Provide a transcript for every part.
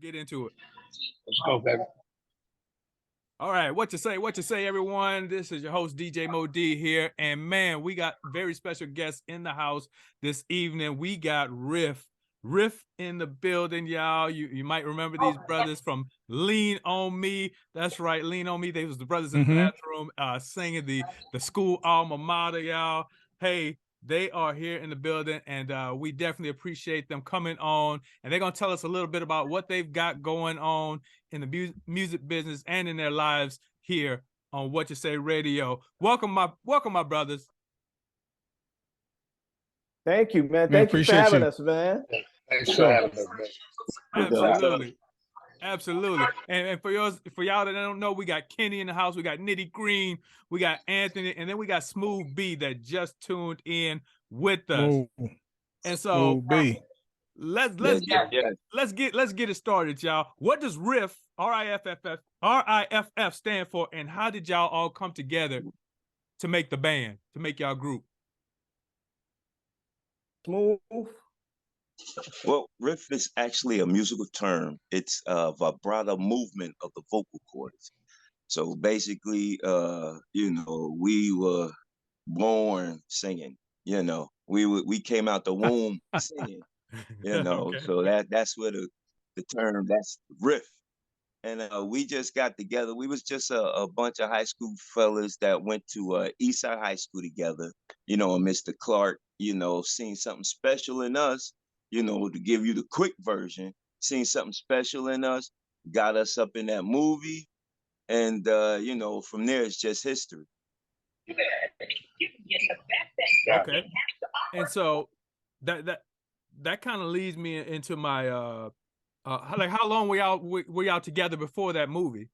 get into it. Let's go, baby. All right, what you say, everyone? This is your host, DJ Mo D here. And man, we got very special guests in the house this evening. We got Riff in the building, y'all. You might remember these brothers from Lean On Me. That's right, Lean On Me. They was the brothers in the bathroom singing the school alma mater, y'all. Hey, they are here in the building, and we definitely appreciate them coming on. And they're going to tell us a little bit about what they've got going on in the music business and in their lives here on What You Say Radio. Welcome, my brothers. Thank you, man. Thank you for having us, man. Thanks for having us, man. Absolutely. And for y'all that don't know, we got Kenny in the house, we got Nitty Green, we got Anthony, and then we got Smooth B that just tuned in with us. And so let's get it started, y'all. What does Riff, R-I-F-F stand for, and how did y'all all come together to make the band, to make y'all group? Smooth. Well, riff is actually a musical term. It's a vibrato movement of the vocal cords. So basically, we were born singing. We came out the womb singing. Okay. So that's where the term, that's riff. And we just got together. We was just a bunch of high school fellas that went to Eastside High School together. And Mr. Clark, seen something special in us. To give you the quick version, seen something special in us, got us up in that movie, and from there it's just history. Okay, and so that kind of leads me into my like, how long were y'all together before that movie?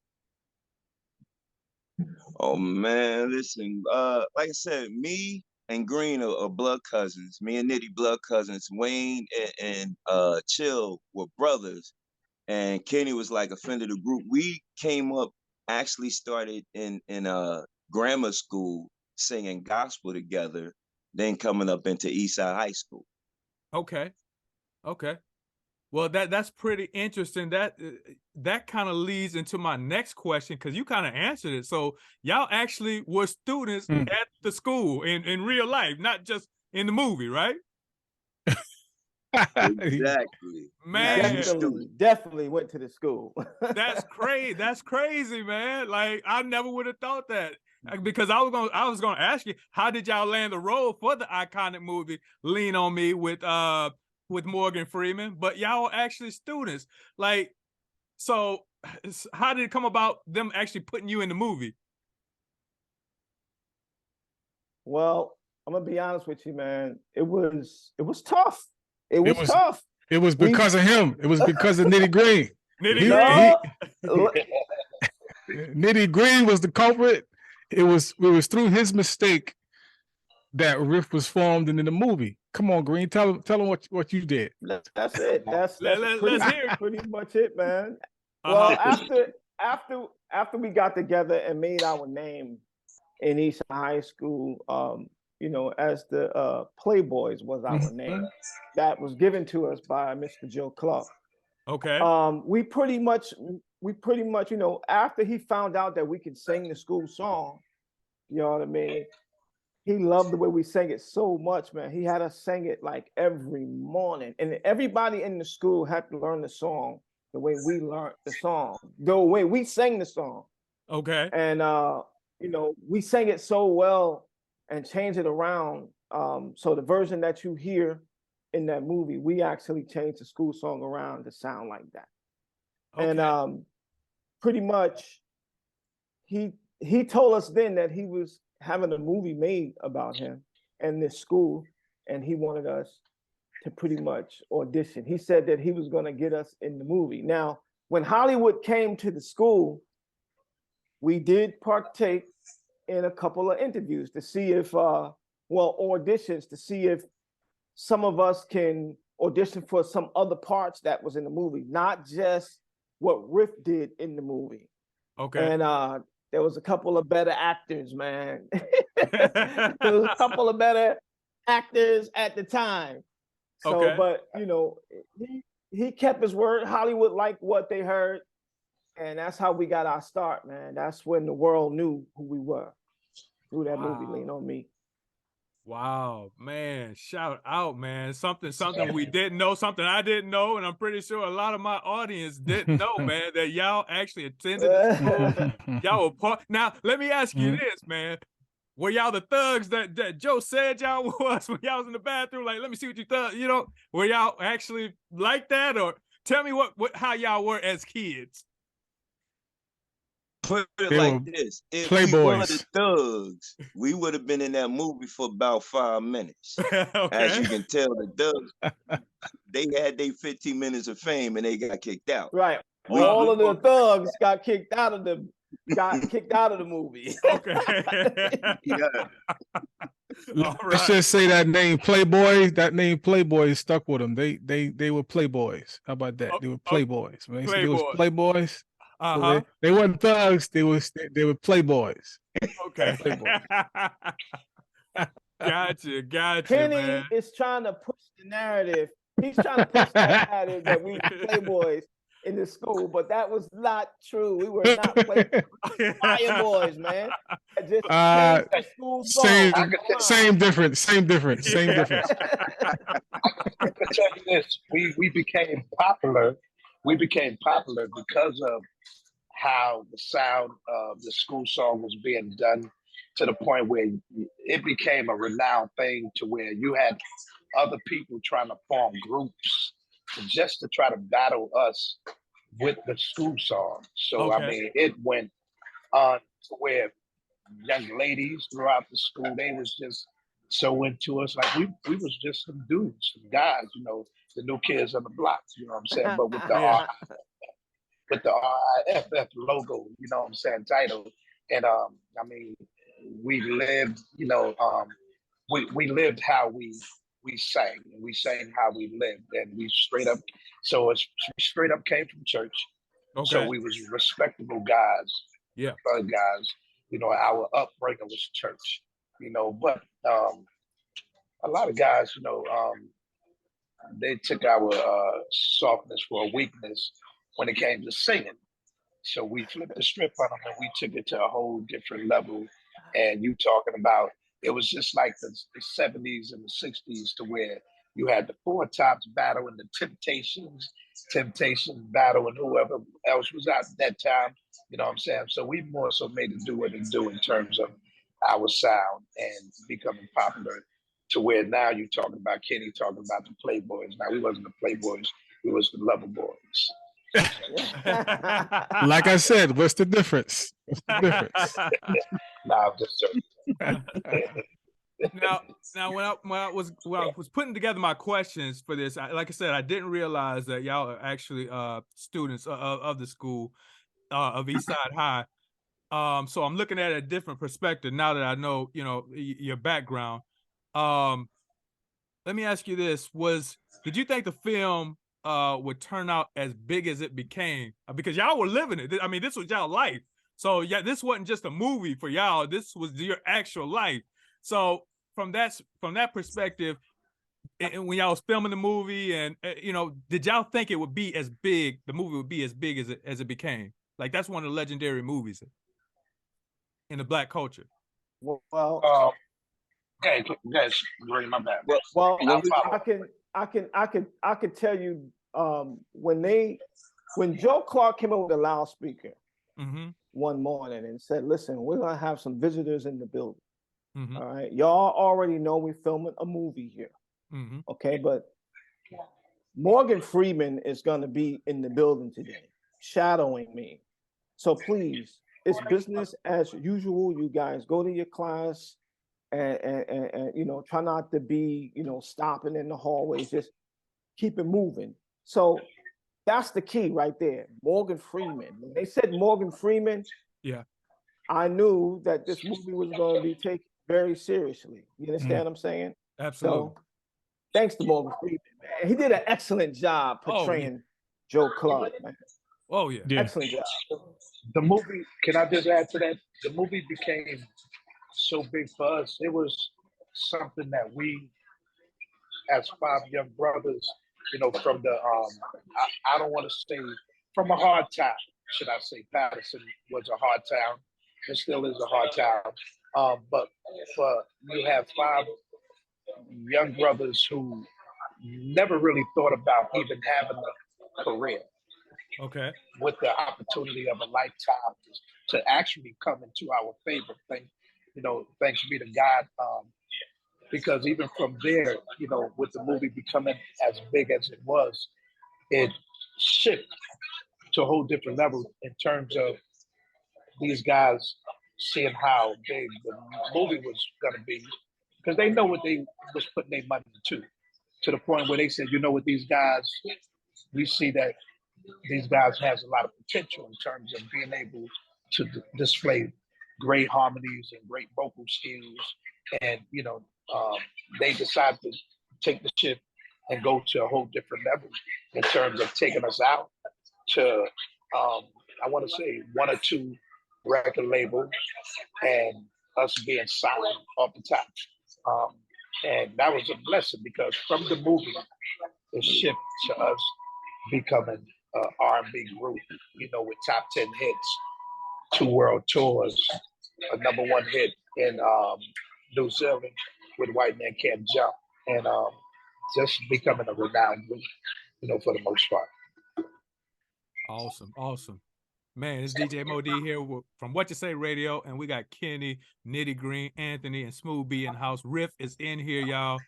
Oh man, listen, like I said, me and Green are blood cousins. Me and Nitty blood cousins. Wayne and Chill were brothers. And Kenny was like a friend of the group. We came up, actually started in grammar school singing gospel together, then coming up into Eastside High School. Okay. Well, that's pretty interesting. That kind of leads into my next question, because you kind of answered it. So y'all actually were students at the school in real life, not just in the movie, right? Exactly. Man, definitely went to the school. That's crazy, man. Like, I never would have thought that, because I was gonna ask you, how did y'all land the role for the iconic movie Lean On Me with Morgan Freeman? But y'all were actually students. Like, so how did it come about them actually putting you in the movie? Well, I'm gonna be honest with you, man. It was tough. It was tough. It was because of him. It was because of Nitty Green. Nitty Green was the culprit. It was through his mistake that Riff was formed in the movie. Come on, Green, tell him what you did. That's it. That's pretty much it, man. Uh-huh. Well, after we got together and made our name in East High School, as the Playboys was our name. That was given to us by Mr. Joe Clark. Okay. We pretty much, after he found out that we could sing the school song, you know what I mean? He loved the way we sang it so much, man. He had us sing it like every morning. And everybody in the school had to learn the song the way we learned the song, the way we sang the song. Okay. And, we sang it so well and changed it around. So the version that you hear in that movie, we actually changed the school song around to sound like that. Okay. And pretty much he told us then that he was having a movie made about him and this school, and he wanted us to pretty much audition. He said that he was going to get us in the movie. Now, when Hollywood came to the school, we did partake in a couple of interviews to see if, auditions to see if some of us can audition for some other parts that was in the movie, not just what Riff did in the movie. Okay. And there was a couple of better actors, man. There was a couple of better actors at the time. So, okay. But he kept his word. Hollywood liked what they heard, and that's how we got our start, man. That's when the world knew who we were through that movie, Lean on Me. Wow, man, shout out, man. Something we didn't know, something I didn't know, and I'm pretty sure a lot of my audience didn't know, man, that y'all actually attended the school. Y'all were part. Now, let me ask you this, man. Were y'all the thugs that Joe said y'all was when y'all was in the bathroom? Like, let me see what you thought, you know? Were y'all actually like that? Or tell me how y'all were as kids. Put it They like were this: if playboys. we were the thugs, we would have been in that movie for about 5 minutes. Okay. As you can tell, the thugs, they had their 15 minutes of fame and they got kicked out. Right. All of the thugs got kicked out of the movie. Okay. Yeah. Let's just say that name Playboy. That name Playboy stuck with them. They were playboys. How about that? They were playboys. When they said they was playboys, so they weren't thugs. They were playboys. Okay. Playboys. Gotcha, Kenny man. is trying to push the narrative. He's trying to push that narrative that we were playboys in the school, but that was not true. We were not fireboys, man. Just the school same difference. I can tell you this: we became popular. We became popular because of how the sound of the school song was being done, to the point where it became a renowned thing, to where you had other people trying to form groups just to try to battle us with the school song. So I mean, it went on to where young ladies throughout the school, they was just so into us. Like we was just some dudes, some guys, you know, the new kids on the block, you know what I'm saying? But with the RIFF logo, you know what I'm saying, title. And I mean, we lived, you know, we lived how we sang, and we sang how we lived, and we straight up came from church. So we was respectable guys, guys. You know, our upbringing was church. You know, but a lot of guys, you know, they took our softness for a weakness when it came to singing. So we flipped the script on them and we took it to a whole different level. And you talking about, it was just like the 70s and the 60s, to where you had the Four Tops battle and the Temptations battle and whoever else was out at that time. You know what I'm saying? So we more so made it do what it do in terms of our sound and becoming popular, to where now you're talking about Kenny talking about the Playboys. Now, we wasn't the Playboys, we was the Lover Boys. Like I said, what's the difference? What's the difference? Nah, I'm just joking. Now, when I was putting together my questions for this, like I said, I didn't realize that y'all are actually students of the school of Eastside High. So I'm looking at a different perspective now that I know, you know, your background. Let me ask you this: did you think the film would turn out as big as it became? Because y'all were living it. I mean, this was y'all life. So yeah, this wasn't just a movie for y'all. This was your actual life. So from that perspective, and when y'all was filming the movie, and you know, did y'all think it would be as big? The movie would be as big as it became. Like, that's one of the legendary movies in the Black culture. Well, okay, great, my bad. Well, I can tell you, when Joe Clark came up with a loudspeaker one morning and said, "Listen, we're gonna have some visitors in the building. All right, y'all already know we're filming a movie here, okay? But Morgan Freeman is gonna be in the building today, shadowing me. So please, it's business as usual. You guys go to your class." And you know, try not to be, you know, stopping in the hallways, just keep it moving. So that's the key right there. Morgan Freeman. When they said Morgan Freeman, I knew that this movie was going to be taken very seriously. You understand what I'm saying? Absolutely. So thanks to Morgan Freeman, man. He did an excellent job portraying Joe Clark, man. Oh yeah. Excellent job. The movie, can I just add to that? The movie became so big for us. It was something that we, as 5 young brothers, from the I don't want to say from a hard town, should I say? Patterson was a hard town. It still is a hard town. But you have 5 young brothers who never really thought about even having a career. Okay. With the opportunity of a lifetime to actually come into our favor. Thanks be to God. Because even from there, with the movie becoming as big as it was, it shifted to a whole different level in terms of these guys seeing how big the movie was going to be, because they know what they was putting their money to the point where they said, with these guys, we see that these guys has a lot of potential in terms of being able to display great harmonies and great vocal skills. And, they decided to take the ship and go to a whole different level in terms of taking us out to, I want to say 1 or 2 record labels and us being signed off the top. And that was a blessing because from the movie, it shifted to us becoming an R&B group, with top 10 hits, 2 world tours, a #1 hit in New Zealand with White Man Can't Jump, and just becoming a renowned group, for the most part. Awesome. Man, it's DJ Mo D here from What You Say Radio, and we got Kenny, Nitty Green, Anthony, and Smooth B in house. Riff is in here, y'all.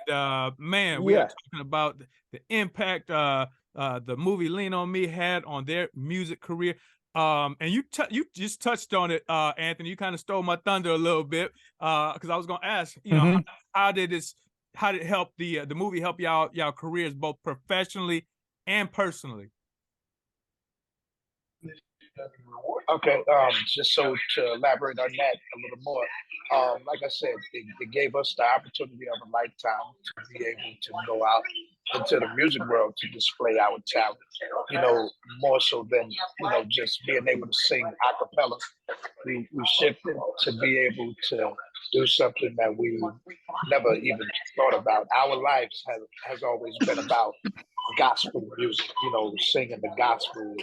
And, man, we are talking about the impact the movie Lean on Me had on their music career. And you just touched on it, Anthony. You kind of stole my thunder a little bit because I was going to ask, how did it help the movie help y'all careers both professionally and personally? Okay, just so to elaborate on that a little more, like I said, it gave us the opportunity of a lifetime to be able to go out into the music world to display our talent, more so than, just being able to sing a cappella. We shifted to be able to do something that we never even thought about. Our lives has always been about gospel music, singing the gospel,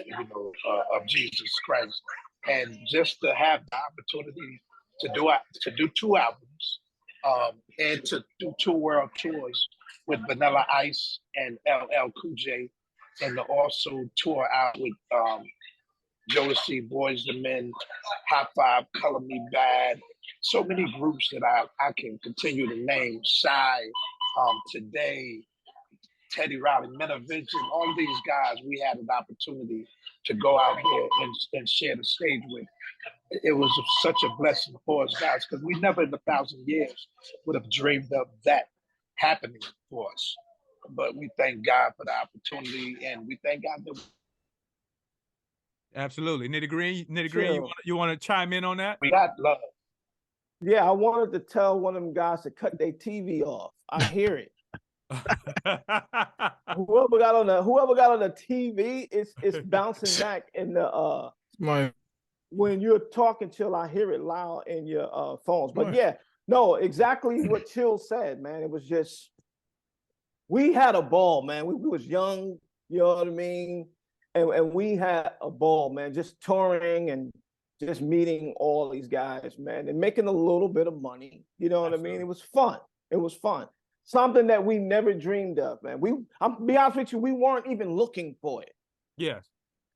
of Jesus Christ. And just to have the opportunity to do 2 albums and to do 2 world tours with Vanilla Ice and LL Cool J, and to also tour out with Jodeci, Boys II Men, Hot Five, Color Me Bad, so many groups that I can continue to name, Shy, Today, Teddy Riley, Metavision, all these guys we had an opportunity to go out there and share the stage with. It was such a blessing for us guys, because we never in 1,000 years would have dreamed of that happening for us. But we thank God for the opportunity, and we thank God that. Absolutely. Nitty Green, you want to chime in on that? We got love. Yeah, I wanted to tell one of them guys to cut their TV off. I hear it. whoever got on the TV, it's bouncing back in the when you're talking, Chill, I hear it loud in your phones. But yeah, no, exactly what Chill said, man. It was just, we had a ball, man. We was young, you know what I mean? And we had a ball, man, just touring and just meeting all these guys, man, and making a little bit of money. You know what I mean? It was fun. Something that we never dreamed of, man. I'm be honest with you, we weren't even looking for it. Yes.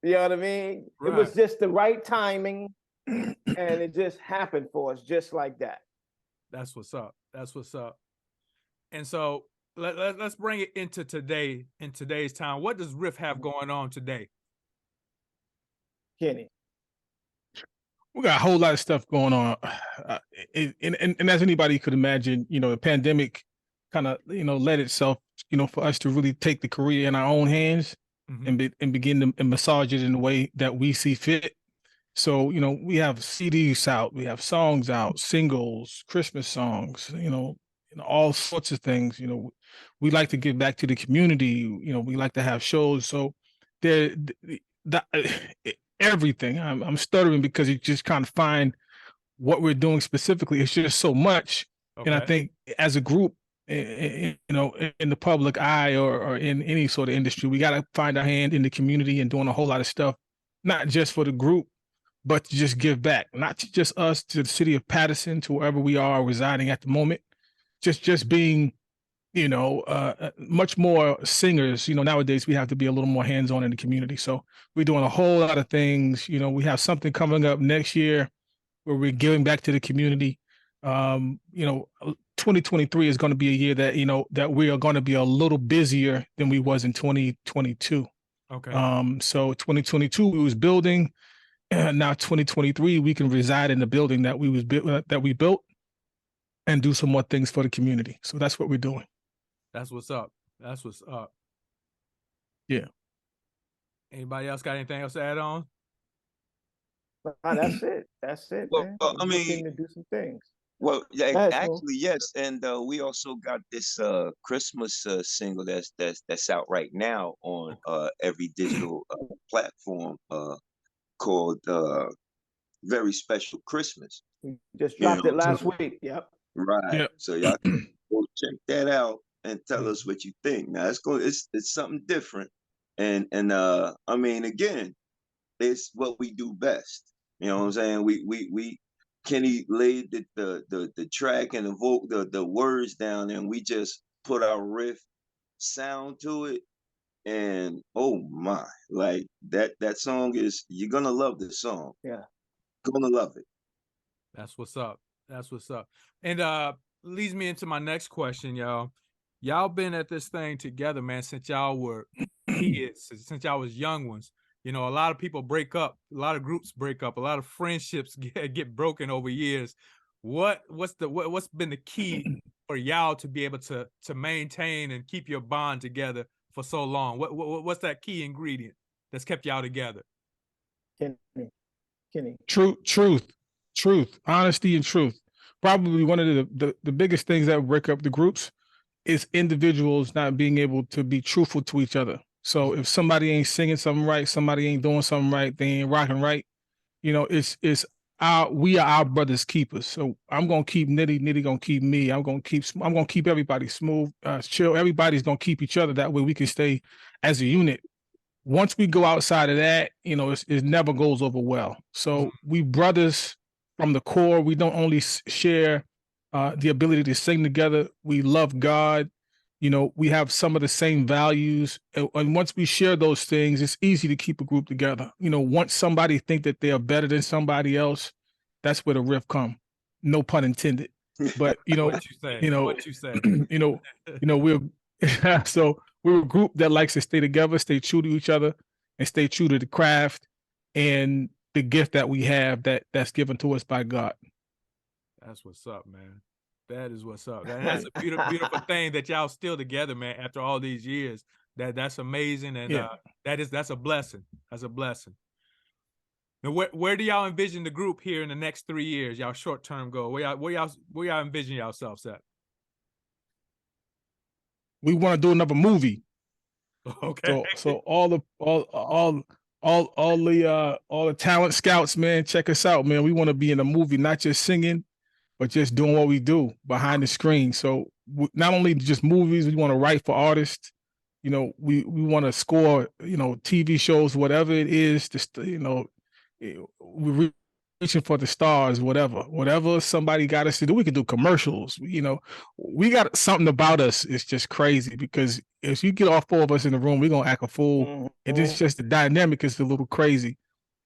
You know what I mean? Right. It was just the right timing, and it just happened for us just like that. That's what's up. And so let's bring it into today, in today's time. What does Riff have going on today? Kenny. We got a whole lot of stuff going on. And as anybody could imagine, the pandemic kind of, led itself, for us to really take the career in our own hands and begin to massage it in the way that we see fit. So, we have CDs out, we have songs out, singles, Christmas songs, all sorts of things. We like to give back to the community. We like to have shows. So everything. I'm stuttering because you just kind of find what we're doing specifically. It's just so much. Okay. And I think as a group, you know, in the public eye or in any sort of industry. We got to find our hand in the community and doing a whole lot of stuff, not just for the group, but to just give back, not to just us, to the city of Patterson, to wherever we are residing at the moment. Just being, you know, much more singers. You know, nowadays we have to be a little more hands-on in the community. So we're doing a whole lot of things. You know, we have something coming up next year where we're giving back to the community. You know, 2023 is going to be a year that, you know, that we are going to be a little busier than we was in 2022. Okay. So 2022 we was building. Now 2023 we can reside in the building that we built and do some more things for the community. So that's what we're doing. That's what's up. That's what's up. Yeah. Anybody else got anything else to add on? That's it. That's it, Well, man. I mean, to do some things. well, yeah, ahead, actually, yes, and we also got this Christmas single that's out right now on every digital platform called "Very Special Christmas." We just You dropped know, it last week. Yep. right. Yep. So y'all can go check that out and tell Mhm. us what you think. Now it's something different, and I mean, again, it's what we do best. You know what I'm saying? We Kenny laid the track and the words down, and we just put our riff sound to it. And oh my, like that song is, you're gonna love this song. Yeah. Gonna love it. That's what's up. That's what's up. And leads me into my next question, y'all. Y'all been at this thing together, man, since y'all were kids, since y'all was young ones. You know, a lot of people break up, a lot of groups break up, a lot of friendships get broken over years. What's been the key for y'all to be able to maintain and keep your bond together for so long? What's that key ingredient that's kept y'all together? Kenny. Truth, honesty, and truth. Probably one of the biggest things that break up the groups is individuals not being able to be truthful to each other. So if somebody ain't singing something right, somebody ain't doing something right, they ain't rocking right, you know, we are our brother's keepers. So I'm gonna keep Nitty gonna keep me. I'm gonna keep everybody smooth, chill. Everybody's gonna keep each other. That way we can stay as a unit. Once we go outside of that, you know, it never goes over well. So we brothers from the core. We don't only share the ability to sing together. We love God. You know, we have some of the same values. And once we share those things, it's easy to keep a group together. You know, once somebody think that they are better than somebody else, that's where the rift come. No pun intended. But, you know, What you say? you know, What you say? you know, we're so we're a group that likes to stay together, stay true to each other, and stay true to the craft and the gift that we have that's given to us by God. That's what's up, man. That is what's up. That's a beautiful thing that y'all still together, man, after all these years. That's amazing. And that's a blessing. That's a blessing. Now, where do y'all envision the group here in the next 3 years? Y'all short-term goal. Where y'all envision yourselves at? We want to do another movie. Okay. So all the talent scouts, man, check us out, man. We want to be in a movie, not just singing, but just doing what we do behind the screen. So not only just movies, we want to write for artists. You know, we want to score, you know, TV shows, whatever it is, just, you know, we're reaching for the stars, whatever somebody got us to do. We can do commercials. You know, we got something about us. It's just crazy because if you get all four of us in the room, we're going to act a fool. Mm-hmm. And it's just the dynamic is a little crazy.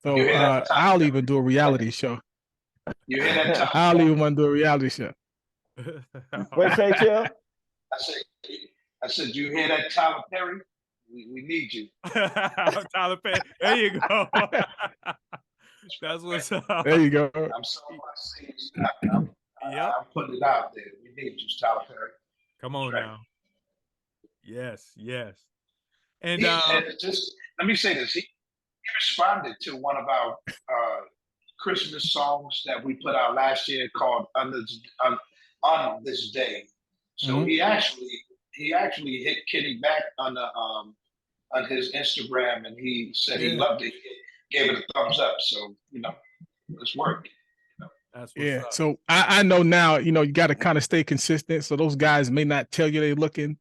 So I'll even do a reality show. You hear that? I'll even want to do a reality show. What say, Chill? I said, you hear that, Tyler Perry? We need you. Tyler Perry. There you go. That's what's up. There you go. I'm sowing my seeds. I'm putting it out there. We need you, Tyler Perry. Come on now. Yes. And just let me say this. He responded to one of our Christmas songs that we put out last year called On This Day. So he actually hit Kenny back on his Instagram, and he said he loved it. He gave it a thumbs up. So, you know, let's work. You know? That's what's up. So I know now, you got to kind of stay consistent. So those guys may not tell you they're looking,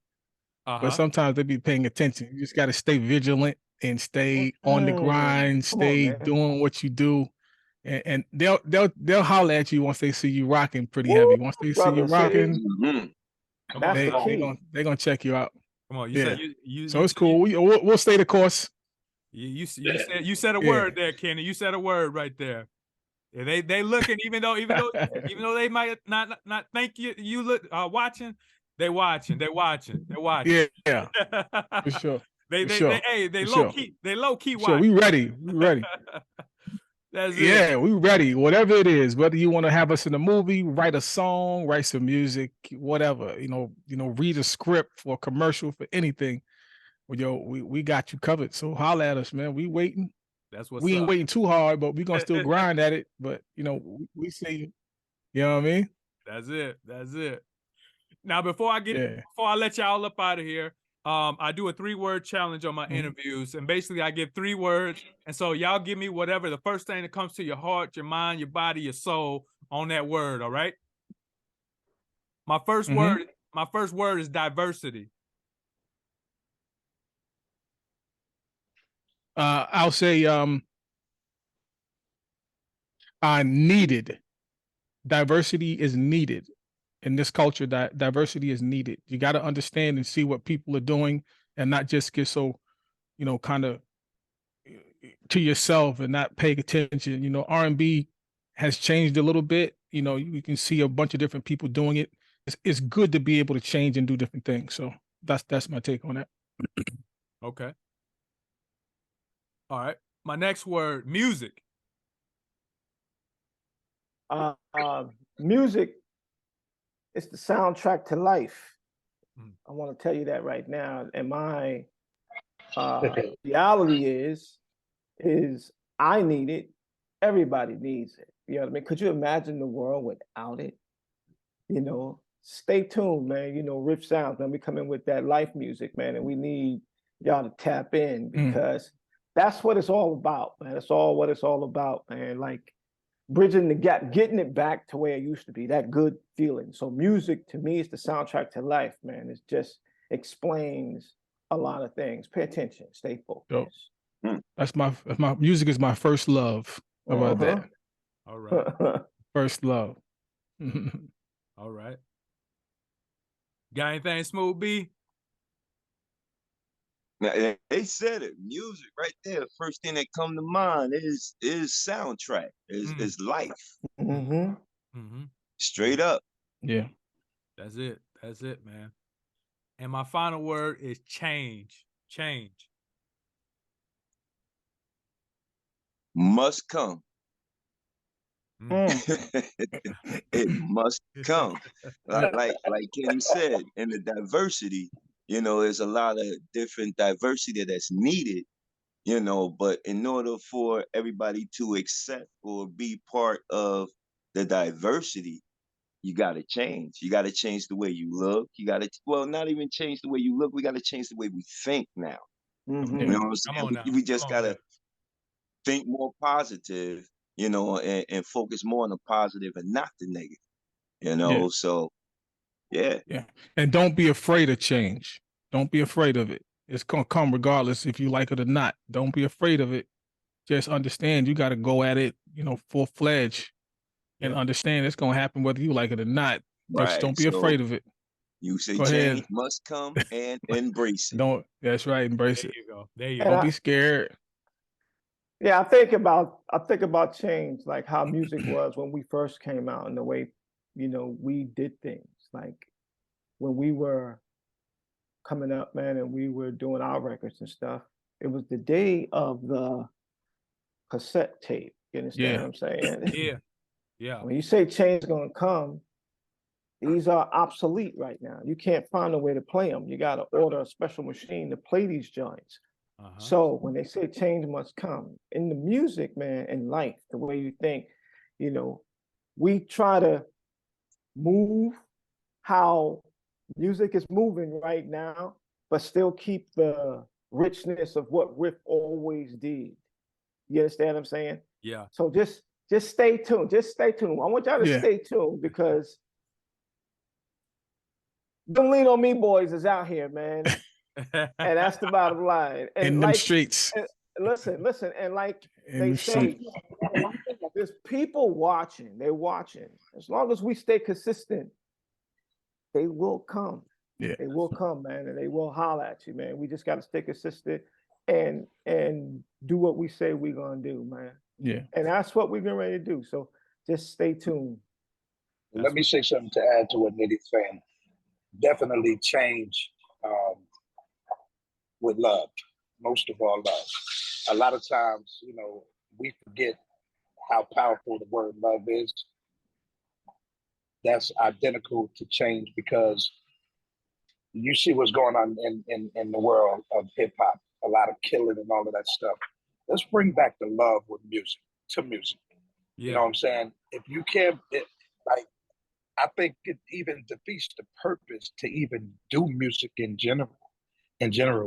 but sometimes they be paying attention. You just got to stay vigilant and stay on the grind, stay doing what you do. And they'll holler at you once they see you rocking pretty heavy. Once they see you rocking, they're gonna check you out. Come on, you said you so it's cool. We'll stay the course. You said a word there, Kenny. You said a word right there. Yeah, they looking, even though they might not think you look watching, they watching. Yeah, for sure. They low key watching. Sure, we ready. That's it. We ready. Whatever it is, whether you want to have us in a movie, write a song, write some music, whatever. Read a script for a commercial, for anything. Well, we got you covered. So holla at us, man. We waiting. That's what's we ain't up. waiting too hard, but we gonna still grind at it. But we see you. You know what I mean? That's it. Now, before I let y'all up out of here, I do a 3-word challenge on my interviews, and basically I give 3 words, and so y'all give me whatever the first thing that comes to your heart, your mind, your body, your soul on that word. All right. My first word is diversity. I'll say needed. Diversity is needed in this culture. Diversity is needed. You got to understand and see what people are doing, and not just get so, kind of to yourself and not pay attention. R&B has changed a little bit. You can see a bunch of different people doing it. It's good to be able to change and do different things. So that's my take on that. Okay. All right. My next word, music. Music is the soundtrack to life. I want to tell you that right now. And my reality is I need it. Everybody needs it. You know what I mean? Could you imagine the world without it? Stay tuned, man. Riff Sounds, man. We come in with that life music, man, and we need y'all to tap in, because that's what it's all about, man. That's what it's all about, man. Like bridging the gap, getting it back to where it used to be, that good feeling. So music to me is the soundtrack to life, man. It just explains a lot of things. Pay attention, stay focused. That's my music is my first love. How about that? All right. First love. All right. Got anything, Smooth B? Now, they said it. Music right there. The first thing that come to mind is soundtrack. Is life. Straight up. Yeah. That's it, man. And my final word is change. Change. Must come. It must come. Like Kenny said, in the diversity, there's a lot of different diversity that's needed, but in order for everybody to accept or be part of the diversity, you got to change. You got to change the way you look. You got to, not even change the way you look. We got to change the way we think now. You know what I'm saying? We just got to think more positive, and focus more on the positive and not the negative, so yeah. And don't be afraid of change. Don't be afraid of it. It's going to come regardless if you like it or not. Don't be afraid of it. Just understand you got to go at it, full-fledged, and understand it's going to happen whether you like it or not. Just don't be afraid of it. You say change must come and embrace it. That's right. Embrace it. There you go. Don't be scared. Yeah, I think about change, like how music was when we first came out, and the way, we did things. Like when we were coming up, man, and we were doing our records and stuff, it was the day of the cassette tape. You understand what I'm saying? Yeah. When you say change is gonna come, these are obsolete right now. You can't find a way to play them. You got to order a special machine to play these joints. So when they say change must come in the music, man, in life, the way you think, we try to move how music is moving right now, but still keep the richness of what Riff always did. You understand what I'm saying? Yeah. So just just stay tuned. Just stay tuned. I want y'all to stay tuned because Don't Lean on Me boys is out here, man. And that's the bottom line. And in like, them streets. And listen, and like they say, there's people watching. They're watching. As long as we stay consistent, they will come. Yeah. They will come, man, and they will holler at you, man. We just got to stay consistent and do what we say we're gonna do, man. Yeah. And that's what we're getting ready to do. So just stay tuned. Let me say something to add to what Nitty's saying. Definitely change with love. Most of all, love. A lot of times, you know, we forget how powerful the word love is. That's identical to change because you see what's going on in the world of hip hop, a lot of killing and all of that stuff. Let's bring back the love with music, to music. Yeah. You know what I'm saying? If you can't, I think it even defeats the purpose to even do music in general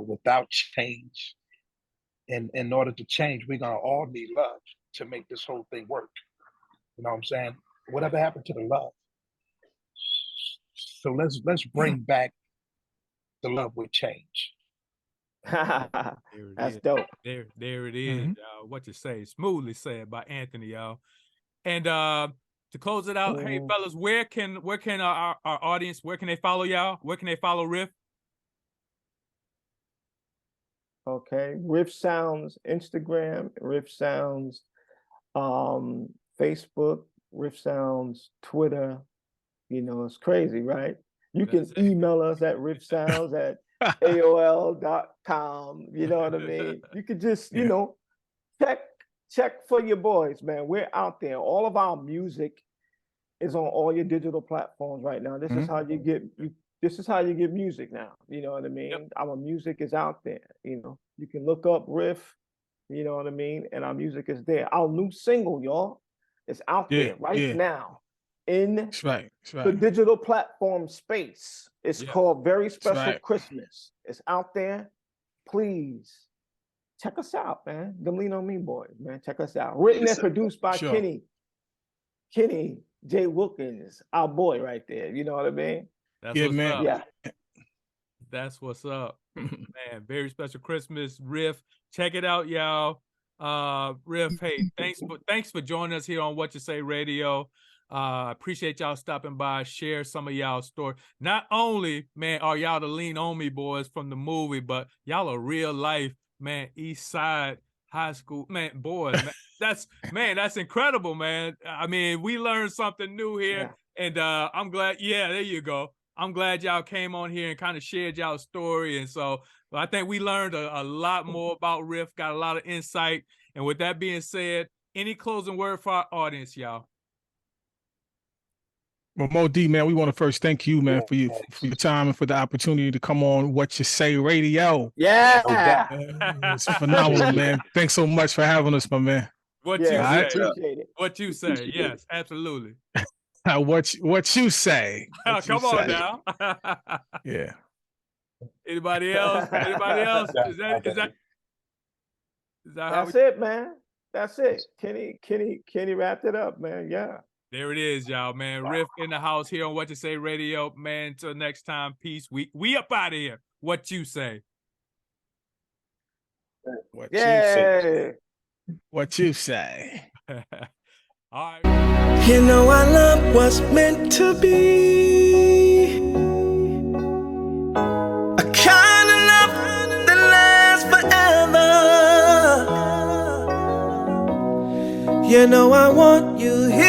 without change. And in order to change, we're gonna all need love to make this whole thing work. You know what I'm saying? Whatever happened to the love? So let's bring back the love with change. That's dope. There it is, y'all. What you say? Smoothly said by Anthony, y'all. And to close it out, hey fellas, where can our audience, where can they follow y'all? Where can they follow Riff? Okay, Riff Sounds Instagram, Riff Sounds Facebook, Riff Sounds Twitter. You know, it's crazy, right? You can email us at riffsounds@aol.com. You know what I mean? You could just, you know, check for your boys, man. We're out there. All of our music is on all your digital platforms right now. This is how you get music now. You know what I mean? Yep. Our music is out there. You know, you can look up Riff, you know what I mean? And our music is there. Our new single, y'all, is out there right now in the digital platform space. It's called Very Special Christmas. It's out there. Please check us out, man. Don't Lean on Me boys, man. Check us out. Written and produced by Kenny J. Wilkins, our boy right there. You know what I mean? That's what's man. up. Yeah. That's what's up. Man, Very Special Christmas, Riff. Check it out, y'all. Riff, hey, thanks for joining us here on What You Say Radio. Appreciate y'all stopping by, share some of y'all story. Not only, man, are y'all the Lean On Me boys from the movie, but y'all are real life, man, East Side High School, man, boys. Man, that's incredible, man. I mean, we learned something new here, and I'm glad. Yeah, there you go. I'm glad y'all came on here and kind of shared y'all story, and so I think we learned a lot more about Riff, got a lot of insight. And with that being said, any closing word for our audience, y'all? Well, Mo D, man, we want to first thank you, man, for your time and for the opportunity to come on What You Say Radio. Yeah. It's phenomenal, man. Thanks so much for having us, my man. What you say? Appreciate it. What you say? Yes, absolutely. What you say? Come on now. Yeah. Anybody else? Anybody else? Is that That's it, man. That's it. Kenny wrapped it up, man. Yeah. There it is, y'all, man. Riff in the house here on What You Say Radio. Man, until next time, peace. We up out of here. What you say? What you say? What you say? All right. You know our love was meant to be a kind of love that lasts forever. You know I want you here.